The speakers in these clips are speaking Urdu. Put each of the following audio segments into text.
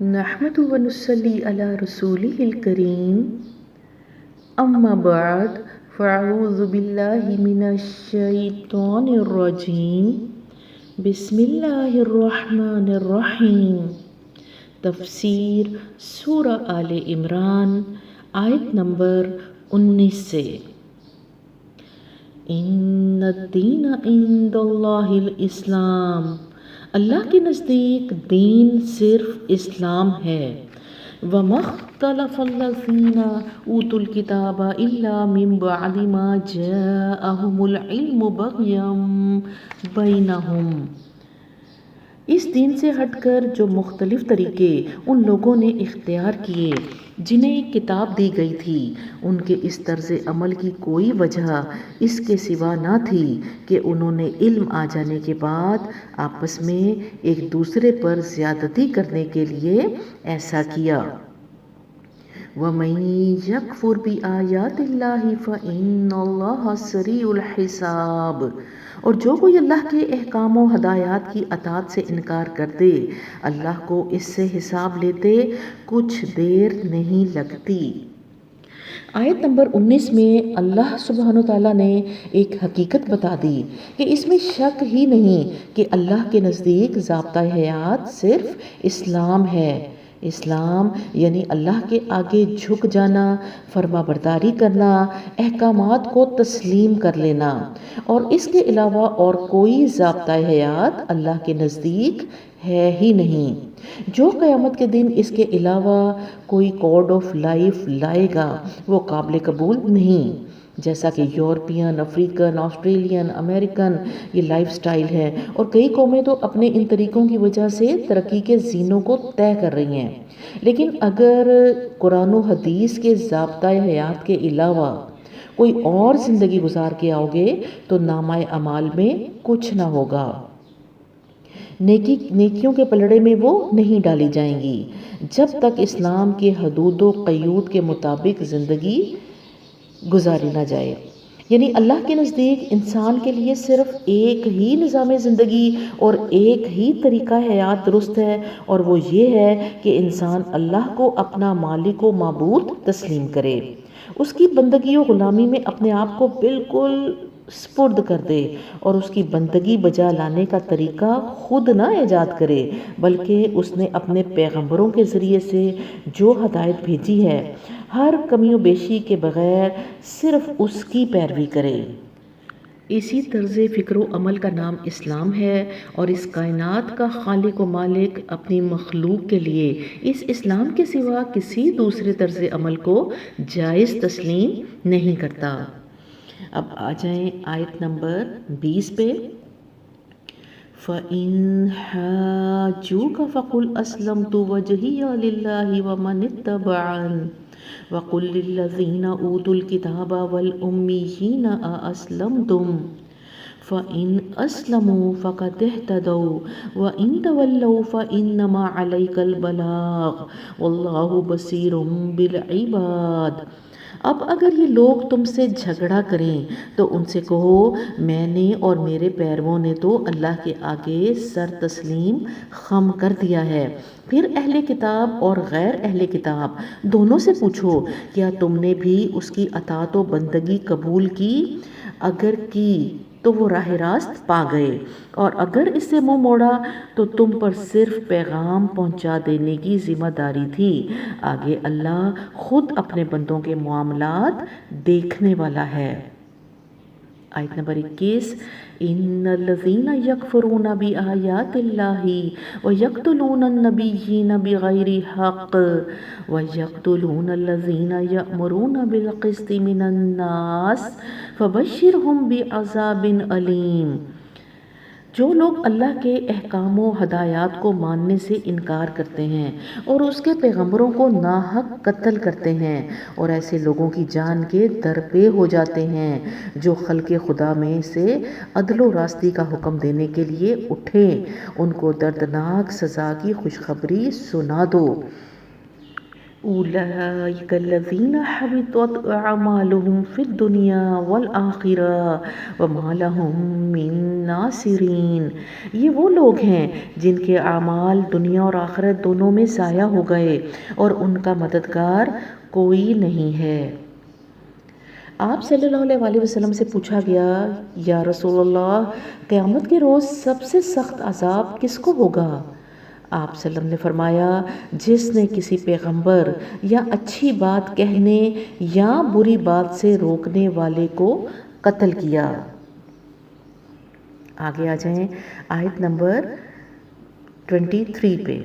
نحمد و نصلی علی رسولہ الکریم اما بعد فاعوذ باللہ من الشیطان الرجیم بسم اللہ الرحمن الرحیم۔ تفسیر سورہ آل عمران آیت نمبر 19 سے۔ ان الدین عند اللہ الاسلام، اللہ کے نزدیک دین صرف اسلام ہے۔ وَمَا اخْتَلَفَ الَّذِينَ أُوتُوا الْكِتَابَ إِلَّا مِن بَعْدِ مَا جَاءَهُمُ الْعِلْمُ بَغْيًا بَيْنَهُمْ۔ اس دین سے ہٹ کر جو مختلف طریقے ان لوگوں نے اختیار کیے جنہیں کتاب دی گئی تھی، ان کے اس طرز عمل کی کوئی وجہ اس کے سوا نہ تھی کہ انہوں نے علم آ جانے کے بعد آپس میں ایک دوسرے پر زیادتی کرنے کے لیے ایسا کیا۔ وَمَن يَكْفُرْ بِآيَاتِ اللَّهِ فَإِنَّ اللَّهَ سَرِيعُ الْحِسَابِ، اور جو کوئی اللہ کے احکام و ہدایات کی اطاعت سے انکار کر دے، اللہ کو اس سے حساب لیتے کچھ دیر نہیں لگتی۔ آیت نمبر 19 میں اللہ سبحانہ وتعالیٰ نے ایک حقیقت بتا دی کہ اس میں شک ہی نہیں کہ اللہ کے نزدیک ضابطۂ حیات صرف اسلام ہے۔ اسلام یعنی اللہ کے آگے جھک جانا، فرما برداری کرنا، احکامات کو تسلیم کر لینا، اور اس کے علاوہ اور کوئی ضابطۂ حیات اللہ کے نزدیک ہے ہی نہیں۔ جو قیامت کے دن اس کے علاوہ کوئی کوڈ آف لائف لائے گا وہ قابل قبول نہیں، جیسا کہ یورپین، افریقن، آسٹریلین، امریکن یہ لائف سٹائل ہے، اور کئی قومیں تو اپنے ان طریقوں کی وجہ سے ترقی کے زینوں کو طے کر رہی ہیں۔ لیکن اگر قرآن و حدیث کے ضابطۂ حیات کے علاوہ کوئی اور زندگی گزار کے آؤ گے تو نامہ اعمال میں کچھ نہ ہوگا، نیکیوں کے پلڑے میں وہ نہیں ڈالی جائیں گی جب تک اسلام کے حدود و قیود کے مطابق زندگی گزاری نہ جائے۔ یعنی اللہ کے نزدیک انسان کے لیے صرف ایک ہی نظام زندگی اور ایک ہی طریقہ حیات درست ہے، اور وہ یہ ہے کہ انسان اللہ کو اپنا مالک و معبود تسلیم کرے، اس کی بندگی و غلامی میں اپنے آپ کو بالکل سپرد کر دے، اور اس کی بندگی بجا لانے کا طریقہ خود نہ ایجاد کرے بلکہ اس نے اپنے پیغمبروں کے ذریعے سے جو ہدایت بھیجی ہے ہر کمی و بیشی کے بغیر صرف اس کی پیروی کرے۔ اسی طرز فکر و عمل کا نام اسلام ہے، اور اس کائنات کا خالق و مالک اپنی مخلوق کے لیے اس اسلام کے سوا کسی دوسرے طرز عمل کو جائز تسلیم نہیں کرتا۔ اب آ جائیں آیت نمبر 20 پہ۔ فَإِنْ حَاجُّوكَ فَقُلْ أَسْلَمْتُ وَجْهِيَ لِلَّهِ وَمَنِ اتَّبَعَنِ وَقُلْ لِلَّذِينَ أُوتُوا الْكِتَابَ وَالْأُمِّيِّينَ أَأَسْلَمْتُمْ فَإِنْ أَسْلَمُوا فَقَدِ اهْتَدَوْا وَإِنْ تَوَلَّوْا فَإِنَّمَا عَلَيْكَ الْبَلَاغُ وَاللَّهُ بَصِيرٌ بِالْعِبَادِ۔ اب اگر یہ لوگ تم سے جھگڑا کریں تو ان سے کہو، میں نے اور میرے پیرووں نے تو اللہ کے آگے سر تسلیم خم کر دیا ہے۔ پھر اہل کتاب اور غیر اہل کتاب دونوں سے پوچھو، کیا تم نے بھی اس کی اطاعت و بندگی قبول کی؟ اگر کی تو وہ راہ راست پا گئے، اور اگر اس سے منہ موڑا تو تم پر صرف پیغام پہنچا دینے کی ذمہ داری تھی، آگے اللہ خود اپنے بندوں کے معاملات دیکھنے والا ہے۔ آیت نمبر 21۔ ان الذین یکفرون بآیات اللہ ویقتلون النبیین بغیر حق ویقتلون الذین یأمرون بالقسط من الناس فبشرہم بعذاب علیم۔ جو لوگ اللہ کے احکام و ہدایات کو ماننے سے انکار کرتے ہیں اور اس کے پیغمبروں کو ناحق قتل کرتے ہیں، اور ایسے لوگوں کی جان کے درپے ہو جاتے ہیں جو خلق خدا میں سے عدل و راستی کا حکم دینے کے لیے اٹھیں، ان کو دردناک سزا کی خوشخبری سنا دو۔ أولئك الذين حبطت أعمالهم في الدنيا والآخرة وما لهم من ناصرین، یہ وہ لوگ ہیں جن کے اعمال دنیا اور آخرت دونوں میں ضائع ہو گئے اور ان کا مددگار کوئی نہیں ہے۔ آپ صلی اللہ علیہ وسلم سے پوچھا گیا، یا رسول اللہ، قیامت کے روز سب سے سخت عذاب کس کو ہوگا؟ آپ صلی اللہ علیہ وسلم نے فرمایا، جس نے کسی پیغمبر یا اچھی بات کہنے یا بری بات سے روکنے والے کو قتل کیا۔ آگے آ جائیں آیت نمبر 23 پہ۔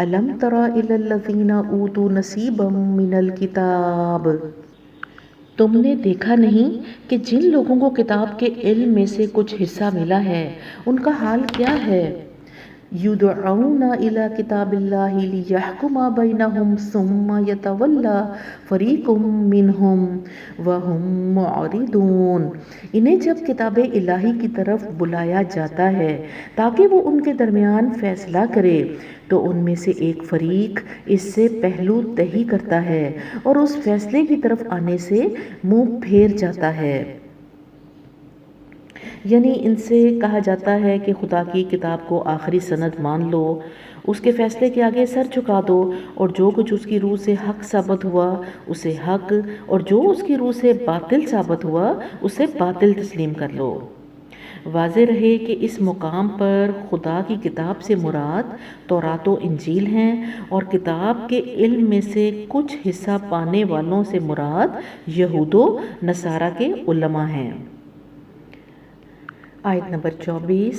أَلَمْ تَرَ إِلَى الَّذِينَ أُوتُوا نَصِيبًا مِّنَ الْكِتَابِ، تم نے دیکھا نہیں کہ جن لوگوں کو کتاب کے علم میں سے کچھ حصہ ملا ہے ان کا حال کیا ہے؟ يُدْعَوْنَ إِلَى كِتَابِ اللَّهِ لِيَحْكُمَ بَيْنَهُمْ ثُمَّ يَتَوَلَّى فَرِيقٌ مِّنْهُمْ وَهُمْ مُعْرِضُونَ، انہیں جب کتاب الہی کی طرف بلایا جاتا ہے تاکہ وہ ان کے درمیان فیصلہ کرے تو ان میں سے ایک فریق اس سے پہلو تہی کرتا ہے اور اس فیصلے کی طرف آنے سے منہ پھیر جاتا ہے۔ یعنی ان سے کہا جاتا ہے کہ خدا کی کتاب کو آخری سند مان لو، اس کے فیصلے کے آگے سر جھکا دو، اور جو کچھ اس کی روح سے حق ثابت ہوا اسے حق، اور جو اس کی روح سے باطل ثابت ہوا اسے باطل تسلیم کر لو۔ واضح رہے کہ اس مقام پر خدا کی کتاب سے مراد تورات و انجیل ہیں، اور کتاب کے علم میں سے کچھ حصہ پانے والوں سے مراد یہود و نصارہ کے علماء ہیں۔ آیت نمبر 24،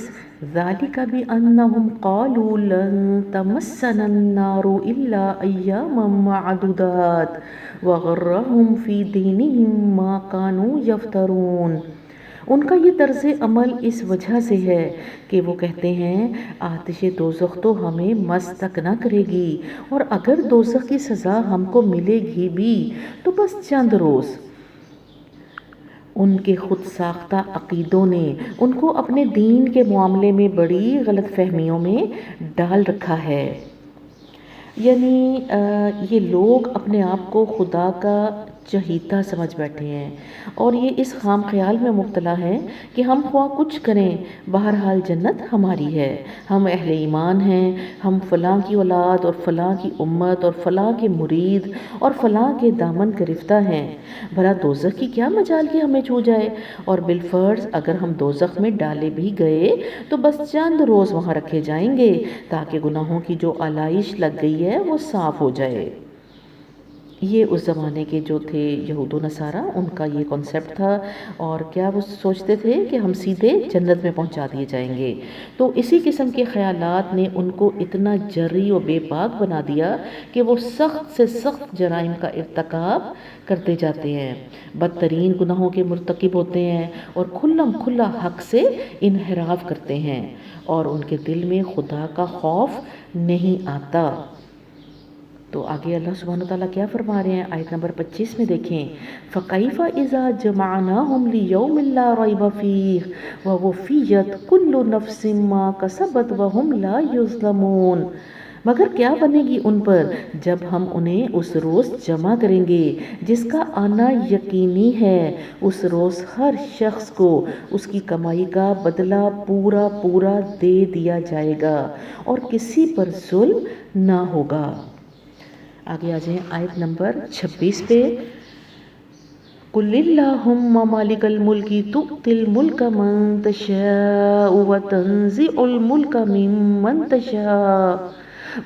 ذَلِكَ بِأَنَّهُمْ قَالُوا لَن تَمَسَّنَا النَّارُ إِلَّا أَيَّامًا مَّعْدُودَاتٍ وَغَرَّهُمْ فِي دِينِهِمْ مَا كَانُوا يَفْتَرُونَ، ان کا یہ طرز عمل اس وجہ سے ہے کہ وہ کہتے ہیں آتش دوزخ تو ہمیں مس تک نہ کرے گی، اور اگر دوزخ کی سزا ہم کو ملے گی بھی تو بس چند روز۔ ان کے خود ساختہ عقیدوں نے ان کو اپنے دین کے معاملے میں بڑی غلط فہمیوں میں ڈال رکھا ہے۔ یعنی یہ لوگ اپنے آپ کو خدا کا چہیتا سمجھ بیٹھے ہیں، اور یہ اس خام خیال میں مبتلا ہیں کہ ہم خواہ کچھ کریں بہرحال جنت ہماری ہے، ہم اہل ایمان ہیں، ہم فلاں کی اولاد اور فلاں کی امت اور فلاں کے مرید اور فلاں کے دامن گرفتہ ہیں، بھلا دوزخ کی کیا مجال کہ ہمیں چھو جائے، اور بالفرض اگر ہم دوزخ میں ڈالے بھی گئے تو بس چند روز وہاں رکھے جائیں گے تاکہ گناہوں کی جو آلائش لگ گئی ہے وہ صاف ہو جائے۔ یہ اس زمانے کے جو تھے یہود و نصارہ، ان کا یہ کنسیپٹ تھا، اور کیا وہ سوچتے تھے کہ ہم سیدھے جنت میں پہنچا دیے جائیں گے۔ تو اسی قسم کے خیالات نے ان کو اتنا جری و بے باک بنا دیا کہ وہ سخت سے سخت جرائم کا ارتکاب کرتے جاتے ہیں، بدترین گناہوں کے مرتکب ہوتے ہیں، اور کھلم کھلا حق سے انحراف کرتے ہیں، اور ان کے دل میں خدا کا خوف نہیں آتا۔ تو آگے اللہ سبحانہ وتعالیٰ کیا فرما رہے ہیں آیت نمبر 25 میں دیکھیں، فَكَيْفَ إِذَا جَمَعْنَاهُمْ لِيَوْمٍ لَا رَيْبَ فِيهِ وَوُفِّيَتْ كُلُّ نَفْسٍ مَّا كَسَبَتْ وَهُمْ لَا يُظْلَمُونَ، مگر کیا بنے گی ان پر جب ہم انہیں اس روز جمع کریں گے جس کا آنا یقینی ہے، اس روز ہر شخص کو اس کی کمائی کا بدلہ پورا پورا دے دیا جائے گا اور کسی پر ظلم نہ ہوگا۔ آگے آ جائیں آیت نمبر 26 پہ، قُلِ اللَّهُمَّ مَالِكَ الْمُلْكِ تُؤْتِي الْمُلْكَ مَن تَشَاءُ وَتَنزِعُ الْمُلْكَ مِمَّن تَشَاءُ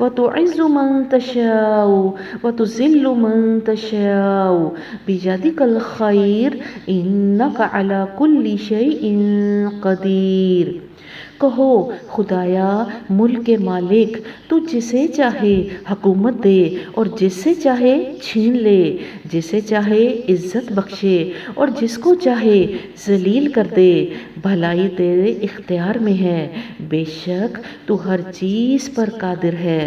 وَتُعِزُّ مَن تَشَاءُ وَتُذِلُّ مَن تَشَاءُ بِيَدِكَ الْخَيْرُ إِنَّكَ عَلَى كُلِّ شَيْءٍ قَدِيرٌ، کہو خدایا ملک کے مالک تو جسے چاہے حکومت دے اور جس سے چاہے چھین لے، جسے چاہے عزت بخشے اور جس کو چاہے ذلیل کر دے، بھلائی تیرے اختیار میں ہے، بے شک تو ہر چیز پر قادر ہے۔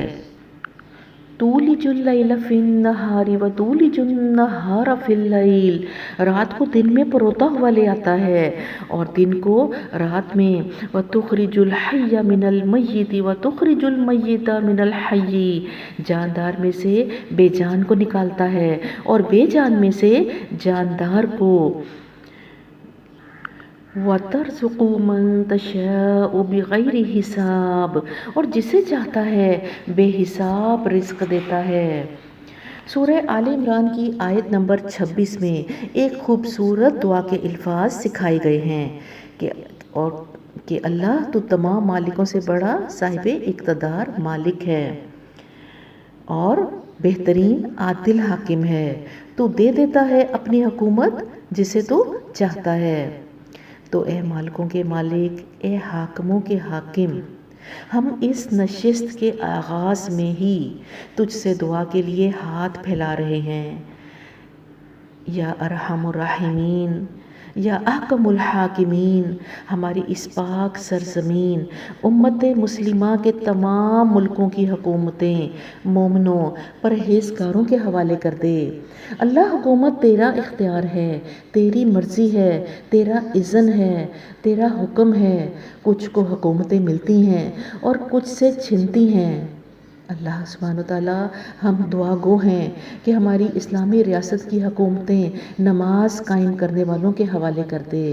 تولج اللیل فی النہار و تولج النہار فی اللیل، رات کو دن میں پروتا ہوا لے آتا ہے اور دن کو رات میں، وتخرج الحی من المیت وتخرج المیت من الحی، جاندار میں سے بے جان کو نکالتا ہے اور بے جان میں سے جاندار کو، وَتَرْزُقُ مَن تَشَاءُ بِغَيْرِ حساب، اور جسے چاہتا ہے بے حساب رزق دیتا ہے۔ سورہ آل عمران کی آیت نمبر 26 میں ایک خوبصورت دعا کے الفاظ سکھائے گئے ہیں کہ اللہ تو تمام مالکوں سے بڑا صاحب اقتدار مالک ہے اور بہترین عادل حاکم ہے، تو دے دیتا ہے اپنی حکومت جسے تو چاہتا ہے۔ تو اے مالکوں کے مالک، اے حاکموں کے حاکم، ہم اس نشست کے آغاز میں ہی تجھ سے دعا کے لیے ہاتھ پھیلا رہے ہیں، یا ارحم الراحمین، یا احکم الحاکمین، ہماری اس پاک سرزمین امت مسلمہ کے تمام ملکوں کی حکومتیں مومنوں پرہیزگاروں کے حوالے کر دے۔ اللہ حکومت تیرا اختیار ہے، تیری مرضی ہے، تیرا اذن ہے، تیرا حکم ہے، کچھ کو حکومتیں ملتی ہیں اور کچھ سے چھنتی ہیں۔ اللہ سبحانہ وتعالیٰ، ہم دعا گو ہیں کہ ہماری اسلامی ریاست کی حکومتیں نماز قائم کرنے والوں کے حوالے کر دے،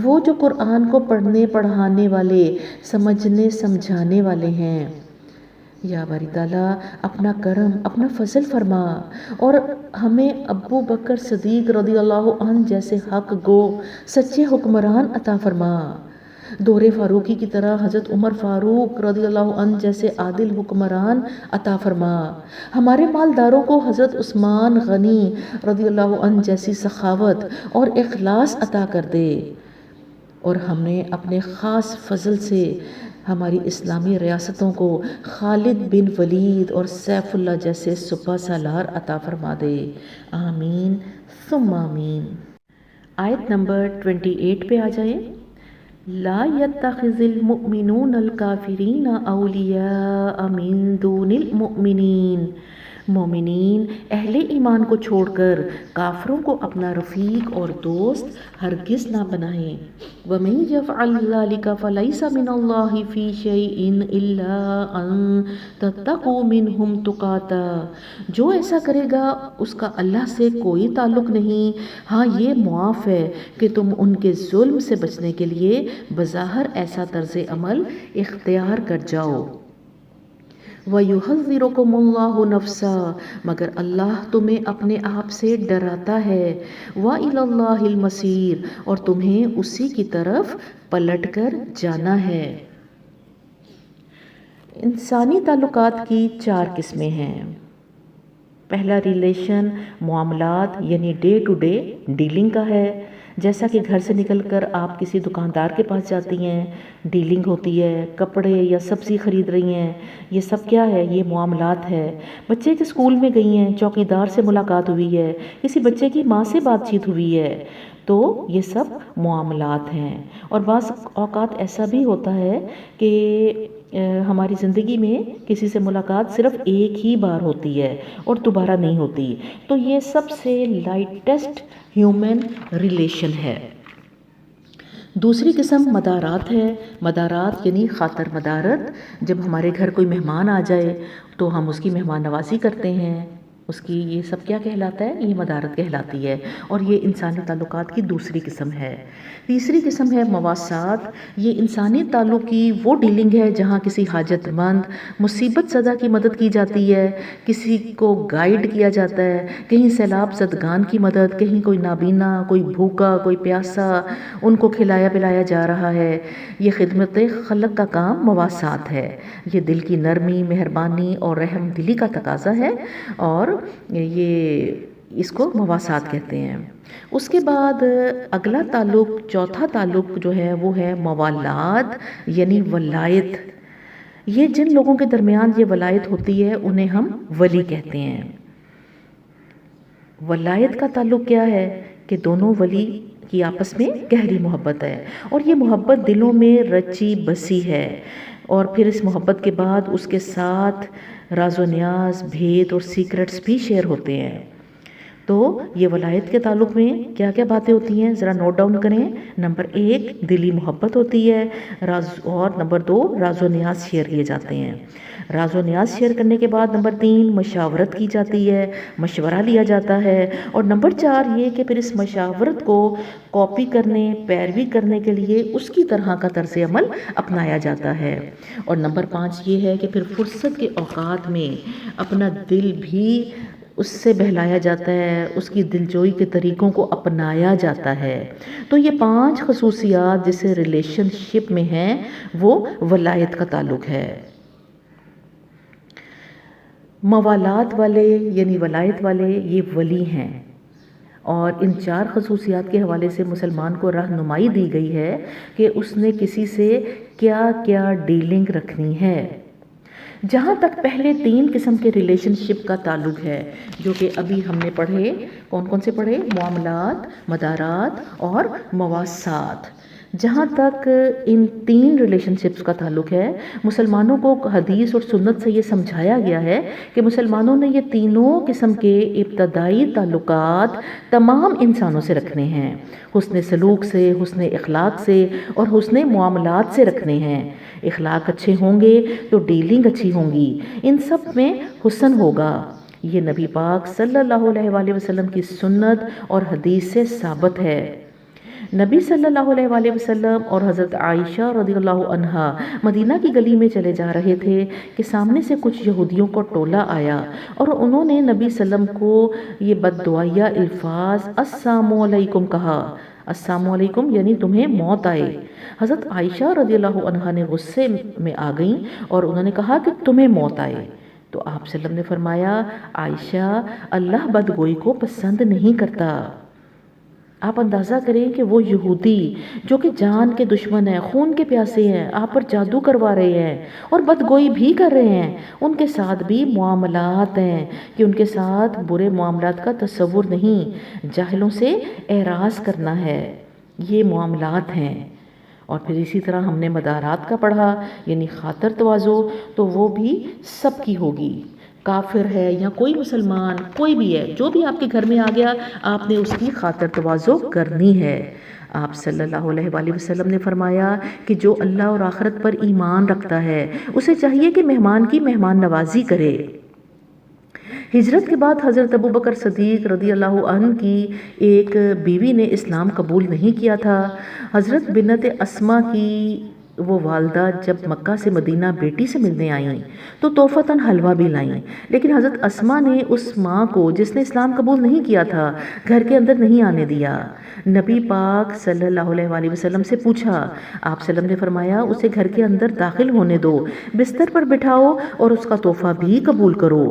وہ جو قرآن کو پڑھنے پڑھانے والے، سمجھنے سمجھانے والے ہیں۔ یا باری تعالیٰ، اپنا کرم، اپنا فضل فرما اور ہمیں ابو بکر صدیق رضی اللہ عنہ جیسے حق گو سچے حکمران عطا فرما، دور فاروقی کی طرح حضرت عمر فاروق رضی اللہ عنہ جیسے عادل حکمران عطا فرما، ہمارے مالداروں کو حضرت عثمان غنی رضی اللہ عنہ جیسی سخاوت اور اخلاص عطا کر دے، اور ہمیں اپنے خاص فضل سے ہماری اسلامی ریاستوں کو خالد بن ولید اور سیف اللہ جیسے سپہ سالار عطا فرما دے، آمین ثم آمین۔ آیت نمبر 28 پہ آ جائیں۔ لا يتخذ المؤمنون الكافرین اولیاء من دون المؤمنین، مومنین اہل ایمان کو چھوڑ کر کافروں کو اپنا رفیق اور دوست ہرگز نہ بنائیں۔ وَمَن يَفْعَلْ ذَلِكَ فَلَيْسَ مِنَ اللَّهِ فِي شَيْءٍ إِلَّا أَن تَتَّقُوا مِنْهُمْ تُقَاتًا، جو ایسا کرے گا اس کا اللہ سے کوئی تعلق نہیں، ہاں یہ معاف ہے کہ تم ان کے ظلم سے بچنے کے لیے بظاہر ایسا طرز عمل اختیار کر جاؤ۔ وَيُحَذِّرُكُمُ اللَّهُ نَفْسَهُ، مگر اللہ تمہیں اپنے آپ سے ڈراتا ہے، وَإِلَى اللَّهِ الْمَصِيرُ، اور تمہیں اسی کی طرف پلٹ کر جانا ہے۔ انسانی تعلقات کی 4 قسمیں ہیں۔ پہلا ریلیشن معاملات یعنی ڈے ٹو ڈے ڈیلنگ کا ہے، جیسا کہ گھر سے نکل کر آپ کسی دکاندار کے پاس جاتی ہیں، ڈیلنگ ہوتی ہے، کپڑے یا سبزی خرید رہی ہیں، یہ سب کیا ہے؟ یہ معاملات ہے۔ بچے کے اسکول میں گئی ہیں، چوکیدار سے ملاقات ہوئی ہے، کسی بچے کی ماں سے بات چیت ہوئی ہے، تو یہ سب معاملات ہیں۔ اور بعض اوقات ایسا بھی ہوتا ہے کہ ہماری زندگی میں کسی سے ملاقات صرف ایک ہی بار ہوتی ہے اور دوبارہ نہیں ہوتی، تو یہ سب سے لائٹسٹ ہیومن ریلیشن ہے۔ دوسری قسم مدارات ہے۔ مدارات یعنی خاطر مدارت، جب ہمارے گھر کوئی مہمان آ جائے تو ہم اس کی مہمان نوازی کرتے ہیں، اس کی یہ سب کیا کہلاتا ہے؟ یہ مدارت کہلاتی ہے، اور یہ انسانی تعلقات کی دوسری قسم ہے۔ تیسری قسم ہے مواسات، یہ انسانی تعلق کی وہ ڈیلنگ ہے جہاں کسی حاجت مند، مصیبت زدہ کی مدد کی جاتی ہے، کسی کو گائیڈ کیا جاتا ہے، کہیں سیلاب زدگان کی مدد، کہیں کوئی نابینا، کوئی بھوکا، کوئی پیاسا، ان کو کھلایا پلایا جا رہا ہے۔ یہ خدمت خلق کا کام مواسات ہے، یہ دل کی نرمی، مہربانی اور رحم دلی کا تقاضا ہے، اور یہ اس کو مواسات کہتے ہیں۔ اس کے بعد اگلا تعلق، چوتھا تعلق جو ہے وہ ہے موالات یعنی ولایت۔ یہ جن لوگوں کے درمیان یہ ولایت ہوتی ہے انہیں ہم ولی کہتے ہیں۔ ولایت کا تعلق کیا ہے کہ دونوں ولی کی آپس میں گہری محبت ہے، اور یہ محبت دلوں میں رچی بسی ہے، اور پھر اس محبت کے بعد اس کے ساتھ راز و نیاز، بھید اور سیکرٹس بھی شیئر ہوتے ہیں۔ تو یہ ولایت کے تعلق میں کیا کیا باتیں ہوتی ہیں ذرا نوٹ ڈاؤن کریں۔ نمبر 1 دلی محبت ہوتی ہے، اور نمبر 2 راز و نیاز شیئر کیے جاتے ہیں۔ راز و نیاز شیئر کرنے کے بعد نمبر 3 مشاورت کی جاتی ہے، مشورہ لیا جاتا ہے، اور نمبر 4 یہ کہ پھر اس مشاورت کو کاپی کرنے، پیروی کرنے کے لیے اس کی طرح کا طرز عمل اپنایا جاتا ہے۔ اور نمبر 5 یہ ہے کہ پھر فرصت کے اوقات میں اپنا دل بھی اس سے بہلایا جاتا ہے، اس کی دلجوئی کے طریقوں کو اپنایا جاتا ہے۔ تو یہ 5 خصوصیات جسے ریلیشن شپ میں ہیں وہ ولایت کا تعلق ہے۔ موالات والے یعنی ولایت والے یہ ولی ہیں، اور ان 4 خصوصیات کے حوالے سے مسلمان کو رہنمائی دی گئی ہے کہ اس نے کسی سے کیا کیا ڈیلنگ رکھنی ہے۔ جہاں تک پہلے 3 قسم کے ریلیشن شپ کا تعلق ہے جو کہ ابھی ہم نے پڑھے، کون کون سے پڑھے؟ معاملات، مدارات اور مواسات۔ جہاں تک ان 3 ریلیشن شپس کا تعلق ہے، مسلمانوں کو حدیث اور سنت سے یہ سمجھایا گیا ہے کہ مسلمانوں نے یہ تینوں قسم کے ابتدائی تعلقات تمام انسانوں سے رکھنے ہیں، حسن سلوک سے، حسن اخلاق سے اور حسن معاملات سے رکھنے ہیں۔ اخلاق اچھے ہوں گے تو ڈیلنگ اچھی ہوں گی، ان سب میں حسن ہوگا۔ یہ نبی پاک صلی اللہ علیہ وآلہ وسلم کی سنت اور حدیث سے ثابت ہے۔ نبی صلی اللہ علیہ وآلہ وسلم اور حضرت عائشہ رضی اللہ عنہا مدینہ کی گلی میں چلے جا رہے تھے کہ سامنے سے کچھ یہودیوں کو ٹولہ آیا اور انہوں نے نبی صلی اللہ علیہ وسلم کو یہ بددعائیہ الفاظ السلام علیکم کہا۔ السلام علیکم یعنی تمہیں موت آئے۔ حضرت عائشہ رضی اللہ عنہا نے غصے میں آ گئیں اور انہوں نے کہا کہ تمہیں موت آئے۔ تو آپ صلی اللہ علیہ وسلم نے فرمایا، عائشہ اللہ بدگوئی کو پسند نہیں کرتا۔ آپ اندازہ کریں کہ وہ یہودی جو کہ جان کے دشمن ہیں، خون کے پیاسے ہیں، آپ پر جادو کروا رہے ہیں اور بدگوئی بھی کر رہے ہیں، ان کے ساتھ بھی معاملات ہیں کہ ان کے ساتھ برے معاملات کا تصور نہیں، جاہلوں سے اعراض کرنا ہے، یہ معاملات ہیں۔ اور پھر اسی طرح ہم نے مدارات کا پڑھا یعنی خاطر تواضع، تو وہ بھی سب کی ہوگی، کافر ہے یا کوئی مسلمان، کوئی بھی ہے، جو بھی آپ کے گھر میں آ گیا آپ نے اس کی خاطر تواضع کرنی ہے۔ آپ صلی اللہ علیہ وآلہ وسلم نے فرمایا کہ جو اللہ اور آخرت پر ایمان رکھتا ہے اسے چاہیے کہ مہمان کی مہمان نوازی کرے۔ ہجرت کے بعد حضرت ابوبکر صدیق رضی اللہ عنہ کی ایک بیوی نے اسلام قبول نہیں کیا تھا۔ حضرت بنت اسما کی وہ والدہ جب مکہ سے مدینہ بیٹی سے ملنے آئیں تو تحفتاً حلوہ بھی لائیں، لیکن حضرت اسما نے اس ماں کو جس نے اسلام قبول نہیں کیا تھا گھر کے اندر نہیں آنے دیا۔ نبی پاک صلی اللہ علیہ وآلہ وسلم سے پوچھا، آپ صلی اللہ علیہ وسلم نے فرمایا اسے گھر کے اندر داخل ہونے دو، بستر پر بٹھاؤ اور اس کا تحفہ بھی قبول کرو،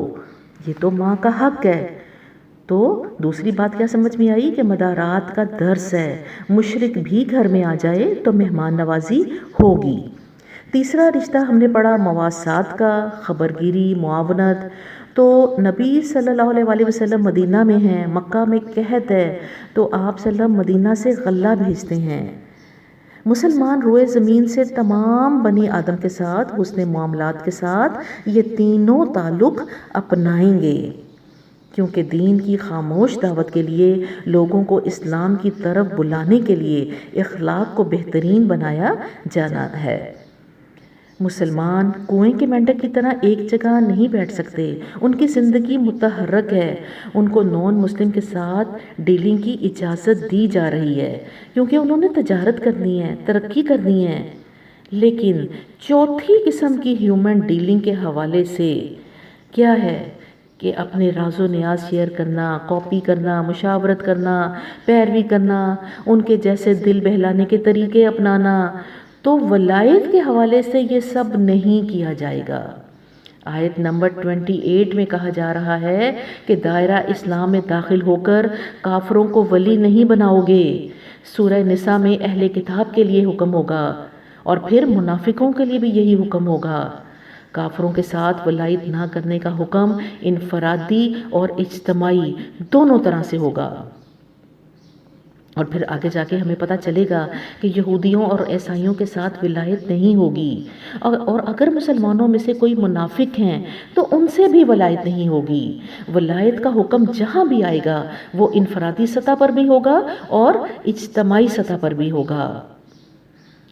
یہ تو ماں کا حق ہے۔ تو دوسری بات کیا سمجھ میں آئی کہ مدارات کا درس ہے، مشرک بھی گھر میں آ جائے تو مہمان نوازی ہوگی۔ تیسرا رشتہ ہم نے پڑھا مواسات کا، خبرگیری، معاونت۔ تو نبی صلی اللہ علیہ وآلہ وسلم مدینہ میں ہیں، مکہ میں قحط ہے، تو آپ صلی اللہ علیہ وسلم مدینہ سے غلہ بھیجتے ہیں۔ مسلمان روئے زمین سے تمام بنی آدم کے ساتھ حسن معاملات کے ساتھ یہ تینوں تعلق اپنائیں گے، کیونکہ دین کی خاموش دعوت کے لیے لوگوں کو اسلام کی طرف بلانے کے لیے اخلاق کو بہترین بنایا جانا ہے۔ مسلمان کنویں کے مینڈک کی طرح ایک جگہ نہیں بیٹھ سکتے، ان کی زندگی متحرک ہے، ان کو نان مسلم کے ساتھ ڈیلنگ کی اجازت دی جا رہی ہے کیونکہ انہوں نے تجارت کرنی ہے، ترقی کرنی ہے۔ لیکن چوتھی قسم کی ہیومن ڈیلنگ کے حوالے سے کیا ہے کہ اپنے راز و نیاز شیئر کرنا، کاپی کرنا، مشاورت کرنا، پیروی کرنا، ان کے جیسے دل بہلانے کے طریقے اپنانا، تو ولایت کے حوالے سے یہ سب نہیں کیا جائے گا۔ آیت نمبر 28 میں کہا جا رہا ہے کہ دائرہ اسلام میں داخل ہو کر کافروں کو ولی نہیں بناؤ گے۔ سورہ نساء میں اہل کتاب کے لیے حکم ہوگا اور پھر منافقوں کے لیے بھی یہی حکم ہوگا۔ کافروں کے ساتھ ولایت نہ کرنے کا حکم انفرادی اور اجتماعی دونوں طرح سے ہوگا۔ اور پھر آگے جا کے ہمیں پتہ چلے گا کہ یہودیوں اور عیسائیوں کے ساتھ ولایت نہیں ہوگی، اور اگر مسلمانوں میں سے کوئی منافق ہیں تو ان سے بھی ولایت نہیں ہوگی۔ ولایت کا حکم جہاں بھی آئے گا وہ انفرادی سطح پر بھی ہوگا اور اجتماعی سطح پر بھی ہوگا،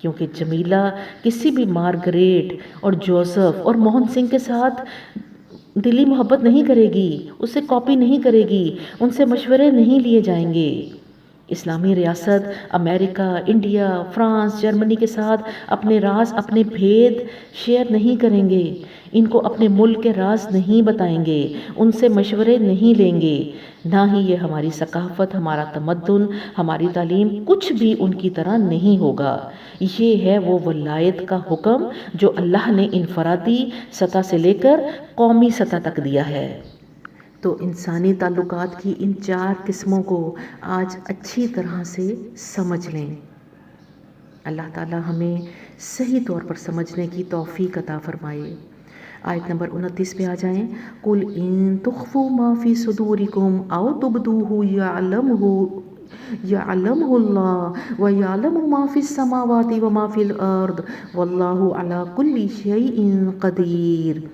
کیونکہ جمیلہ کسی بھی مارگریٹ اور جوزف اور موہن سنگھ کے ساتھ دلی محبت نہیں کرے گی، اسے کاپی نہیں کرے گی، ان سے مشورے نہیں لیے جائیں گے۔ اسلامی ریاست امریکہ، انڈیا، فرانس، جرمنی کے ساتھ اپنے راز، اپنے بھید شیئر نہیں کریں گے، ان کو اپنے ملک کے راز نہیں بتائیں گے، ان سے مشورے نہیں لیں گے، نہ ہی یہ ہماری ثقافت، ہمارا تمدن، ہماری تعلیم کچھ بھی ان کی طرح نہیں ہوگا۔ یہ ہے وہ ولایت کا حکم جو اللہ نے انفرادی سطح سے لے کر قومی سطح تک دیا ہے۔ تو انسانی تعلقات کی ان 4 قسموں کو آج اچھی طرح سے سمجھ لیں۔ اللہ تعالی ہمیں صحیح طور پر سمجھنے کی توفیق عطا فرمائے۔ آیت نمبر 29 پہ آ جائیں۔ قُلْ إِن تُخْفُوا مَا فِي صُدُورِكُمْ أَوْ تُبْدُوهُ يَعْلَمْهُ اللَّهُ وَيَعْلَمُ مَا فِي السَّمَاوَاتِ وَمَا فِي الْأَرْضِ وَاللَّهُ عَلَى كُلِّ شَيْءٍ قَدِيرٌ۔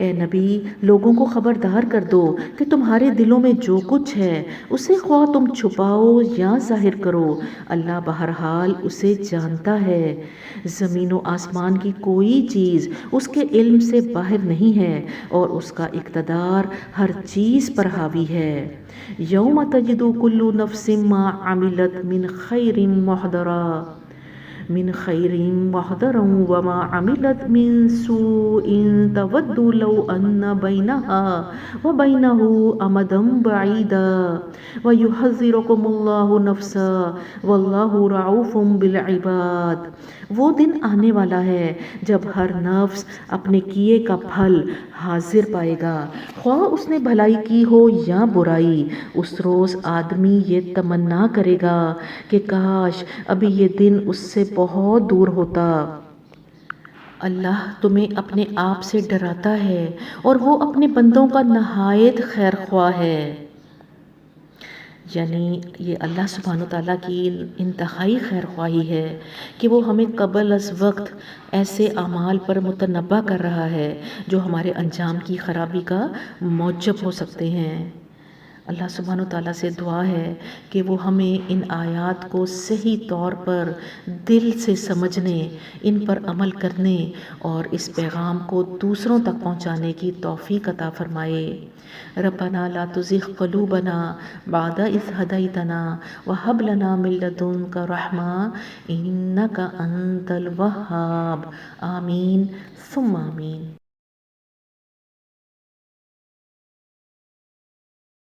اے نبی، لوگوں کو خبردار کر دو کہ تمہارے دلوں میں جو کچھ ہے اسے خواہ تم چھپاؤ یا ظاہر کرو، اللہ بہرحال اسے جانتا ہے۔ زمین و آسمان کی کوئی چیز اس کے علم سے باہر نہیں ہے اور اس کا اقتدار ہر چیز پر حاوی ہے۔ یوم تجد کل نفس ما عملت من خیر محضرا وما عملت من سوء تود لو ان بینها وبینه امدا بعیدا ویحذرکم اللہ نفسا واللہ رعوف بالعباد۔ وہ دن آنے والا ہے جب ہر نفس اپنے کیے کا پھل حاضر پائے گا، خواہ اس نے بھلائی کی ہو یا برائی۔ اس روز آدمی یہ تمنا کرے گا کہ کاش ابھی یہ دن اس سے بہت دور ہوتا۔ اللہ تمہیں اپنے آپ سے ڈراتا ہے اور وہ اپنے بندوں کا نہایت خیر خواہ ہے۔ یعنی یہ اللہ سبحانہ وتعالیٰ کی انتہائی خیر خواہی ہے کہ وہ ہمیں قبل از وقت ایسے اعمال پر متنبہ کر رہا ہے جو ہمارے انجام کی خرابی کا موجب ہو سکتے ہیں۔ اللہ سبحانہ وتعالیٰ سے دعا ہے کہ وہ ہمیں ان آیات کو صحیح طور پر دل سے سمجھنے، ان پر عمل کرنے اور اس پیغام کو دوسروں تک پہنچانے کی توفیق عطا فرمائے۔ ربنا لا تزغ قلوبنا بعد إذ هديتنا وهب لنا من لدنك رحمة إنك أنت الوهاب۔ آمین ثم آمین۔